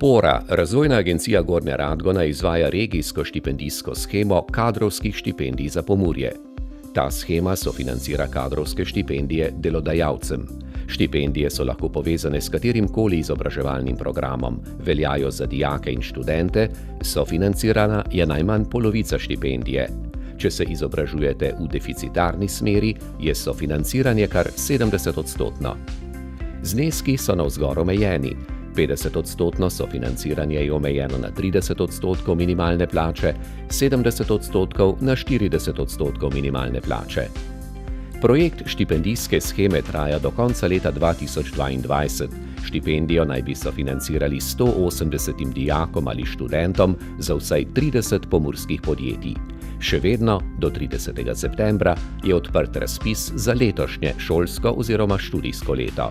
Pora, razvojna agencija Gornja Radgona, izvaja regijsko štipendijsko shemo kadrovskih štipendij za Pomurje. Ta shema sofinancira kadrovske štipendije delodajalcem. Štipendije so lahko povezane s katerimkoli izobraževalnim programom, veljajo za dijake in študente, sofinancirana je najmanj polovica štipendije. Če se izobražujete v deficitarni smeri, je sofinanciranje kar 70-odstotno. Zneski so navzgor omejeni. 50-odstotno sofinanciranje je omejeno na 30% minimalne plače, 70% na 40% minimalne plače. Projekt štipendijske sheme traja do konca leta 2022. Štipendijo naj bi sofinancirali 180 dijakom ali študentom za vsaj 30 pomurskih podjetij. Še vedno, do 30. septembra, je odprt razpis za letošnje šolsko oziroma študijsko leto.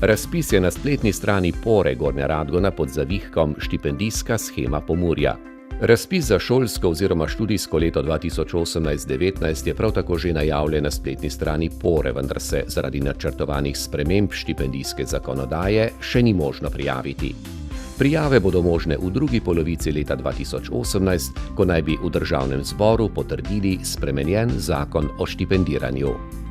Razpis je na spletni strani Pore Gornja Radgona pod zavihkom Štipendijska shema Pomurja. Razpis za šolsko oziroma študijsko leto 2018-19 je prav tako že najavljen na spletni strani Pore, vendar se zaradi načrtovanih sprememb štipendijske zakonodaje še ni možno prijaviti. Prijave bodo možne v drugi polovici leta 2018, ko naj bi v državnem zboru potrdili spremenjen zakon o štipendiranju.